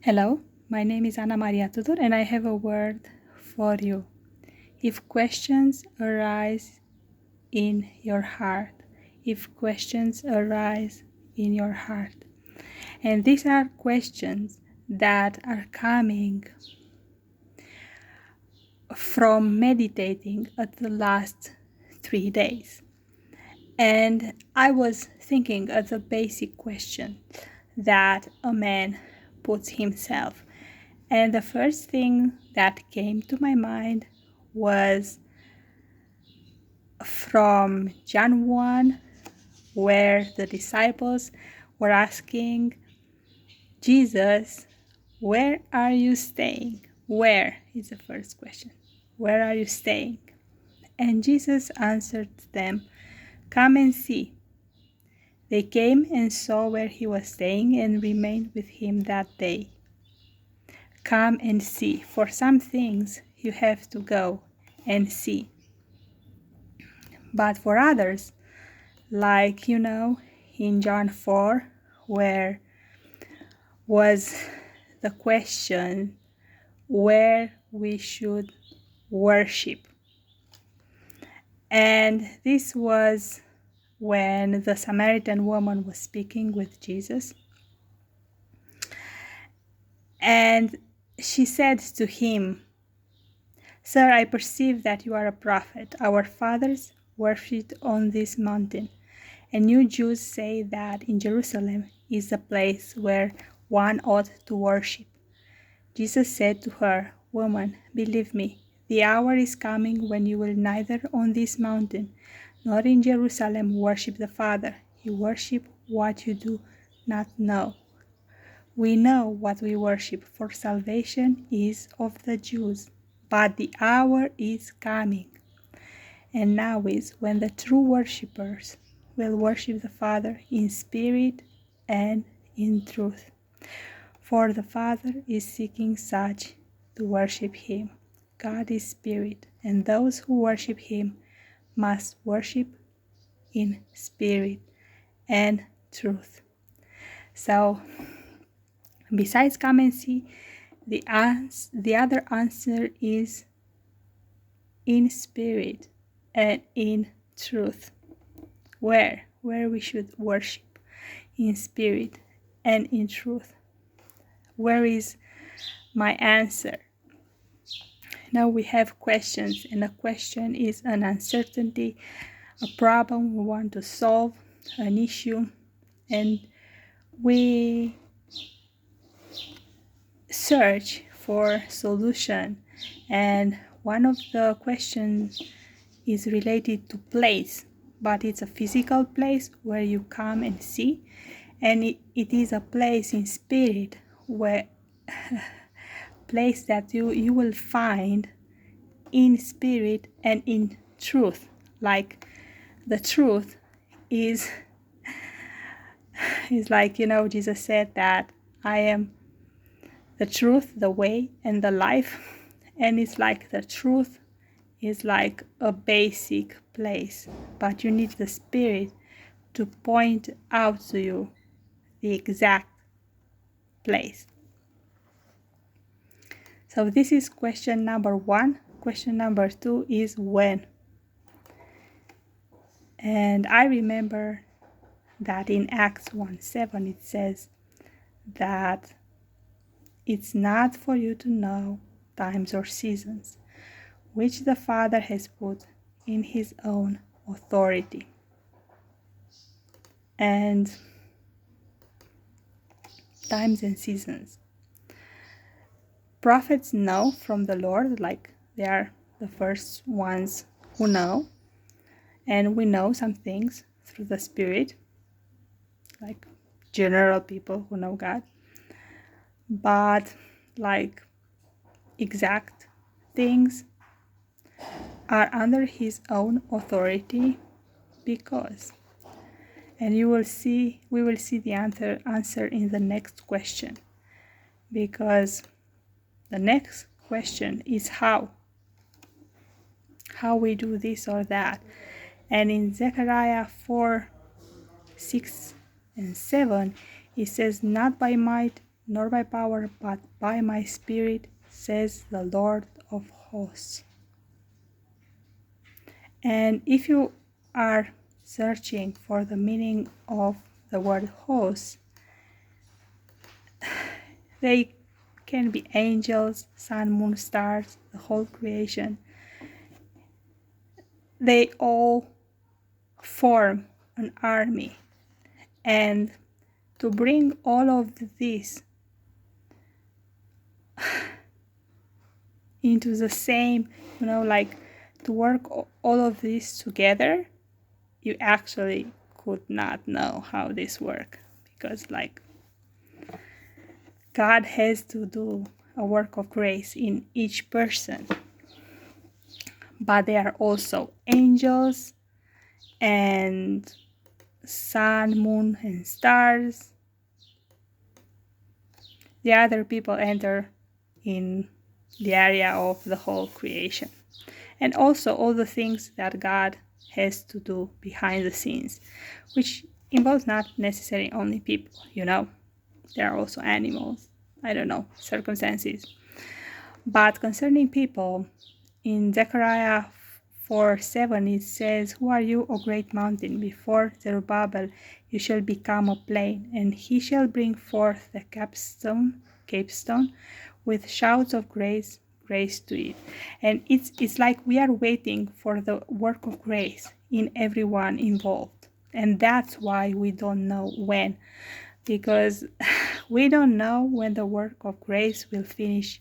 Hello, my name is Ana Maria Tudor and I have a word for you. If questions arise in your heart, if questions arise in your heart, and these are questions that are coming from meditating at the last 3 days. And I was thinking of the basic question that a man puts himself. And the first thing that came to my mind was from John 1, where the disciples were asking Jesus, "Where are you staying?" Where is the first question. Where are you staying? And Jesus answered them, "Come and see." They came and saw where he was staying and remained with him that day. Come and see. For some things you have to go and see. But for others, like in John 4, where was the question where we should worship. And this was when the Samaritan woman was speaking with Jesus. And she said to him, "Sir, I perceive that you are a prophet. Our fathers worshipped on this mountain, and you Jews say that in Jerusalem is the place where one ought to worship." Jesus said to her, "Woman, believe me, the hour is coming when you will neither on this mountain nor in Jerusalem worship the Father. You worship what you do not know. We know what we worship, for salvation is of the Jews. But the hour is coming, and now is, when the true worshippers will worship the Father in spirit and in truth. For the Father is seeking such to worship him. God is spirit, and those who worship him must worship in spirit and truth." So, besides come and see, the other answer is in spirit and in truth. Where we should worship in spirit and in truth. Where is my answer? Now we have questions, and a question is an uncertainty, a problem we want to solve, an issue, and we search for solution. And one of the questions is related to place, but it's a physical place where you come and see, and it is a place in spirit where place that you will find in spirit and in truth. Like the truth is like, Jesus said that I am the truth, the way, and the life. And it's like the truth is like a basic place, but you need the spirit to point out to you the exact place. So this is question number 1. Question number 2 is when. And I remember that in Acts 1:7 it says that it's not for you to know times or seasons, which the Father has put in his own authority. And times and seasons. Prophets know from the Lord, like they are the first ones who know. And we know some things through the Spirit, like general people who know God. But like exact things are under his own authority, because, and we will see the answer in the next question, because the next question is how we do this or that. And in Zechariah 4:6 and 7 it says, "Not by might nor by power, but by my Spirit, says the Lord of hosts. And if you are searching for the meaning of the word hosts, they can be angels, sun, moon, stars, the whole creation. They all form an army. And to bring all of this into the same, like to work all of this together, you actually could not know how this works, because like God has to do a work of grace in each person. But they are also angels and sun, moon, and stars. The other people enter in the area of the whole creation. And also all the things that God has to do behind the scenes, which involves not necessarily only people, There are also animals, circumstances. But concerning people, in Zechariah 4:7 it says, "Who are you, O great mountain? Before Zerubbabel you shall become a plain, and he shall bring forth the capstone with shouts of grace to it." And it's like we are waiting for the work of grace in everyone involved. And that's why we don't know when, because we don't know when the work of grace will finish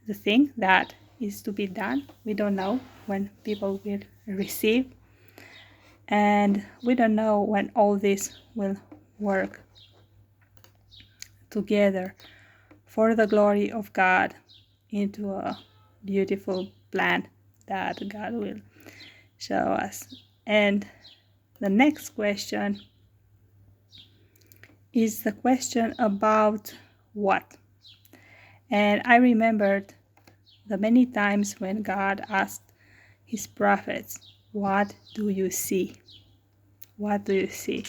the thing that is to be done. We don't know when people will receive, and we don't know when all this will work together for the glory of God into a beautiful plan that God will show us. And the next question is the question about what? And I remembered the many times when God asked his prophets, "What do you see? What do you see?"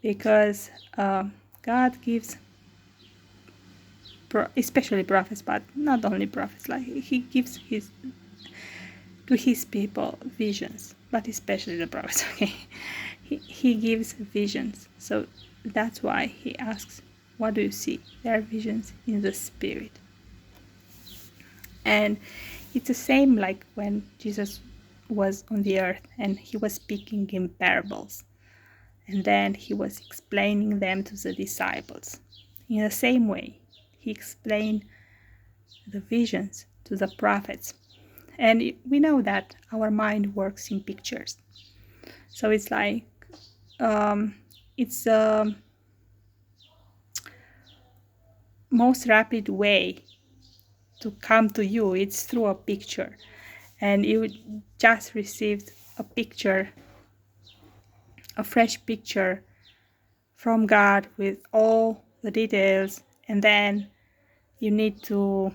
Because God gives, especially prophets, but not only prophets, like he gives to his people visions, but especially the prophets, okay? He gives visions. So that's why he asks, "What do you see?" There are visions in the spirit. And it's the same like when Jesus was on the earth and he was speaking in parables, and then he was explaining them to the disciples. In the same way, he explained the visions to the prophets. And we know that our mind works in pictures. So it's like, it's the most rapid way to come to you. It's through a picture. And you just received a picture, a fresh picture from God with all the details, and then you need to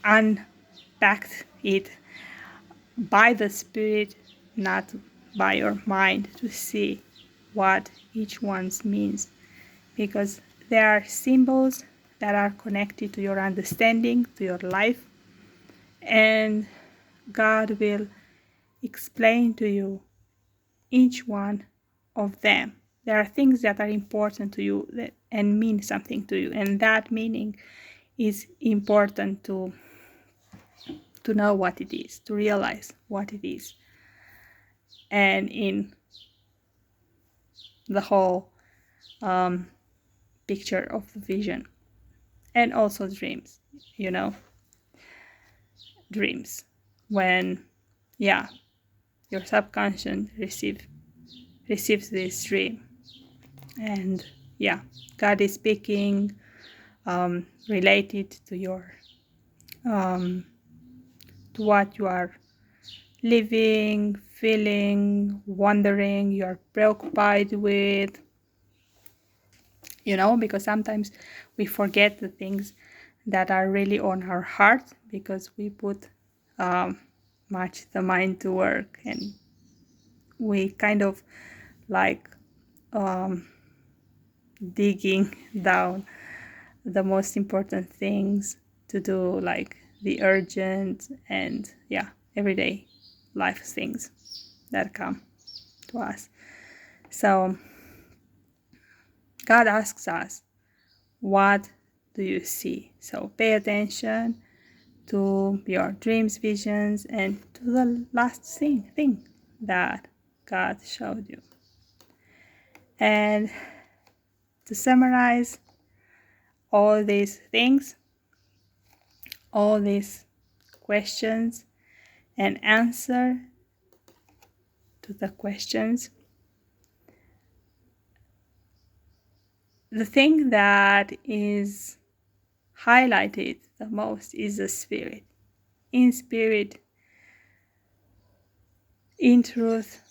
unpack it by the Spirit, not by your mind, to see what each one means, because there are symbols that are connected to your understanding, to your life, and God will explain to you each one of them. There are things that are important to you and mean something to you, and that meaning is important to know what it is, to realize what it is. And in the whole picture of the vision, and also dreams, dreams, when your subconscious receives this dream, and God is speaking related to your to what you are living, feeling, wondering, you are preoccupied with, because sometimes we forget the things that are really on our heart because we put much the mind to work, and we kind of like digging down the most important things to do, like the urgent and everyday life things that come to us. So God asks us, what do you see? So pay attention to your dreams, visions, and to the last thing that God showed you. And to summarize all these things, all these questions and answer to the questions, the thing that is highlighted the most is the spirit. In spirit, in truth,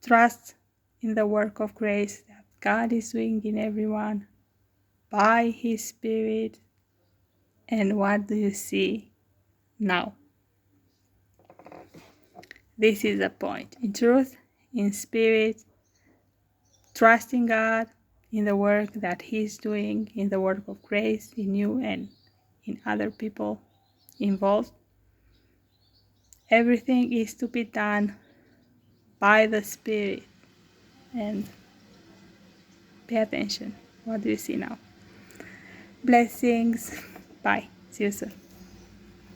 trust in the work of grace that God is doing in everyone by His Spirit. And what do you see now? This is the point. In truth, in spirit, trusting God in the work that He's doing, in the work of grace in you and in other people involved. Everything is to be done by the Spirit. And pay attention. What do you see now? Blessings. Bye. See you soon.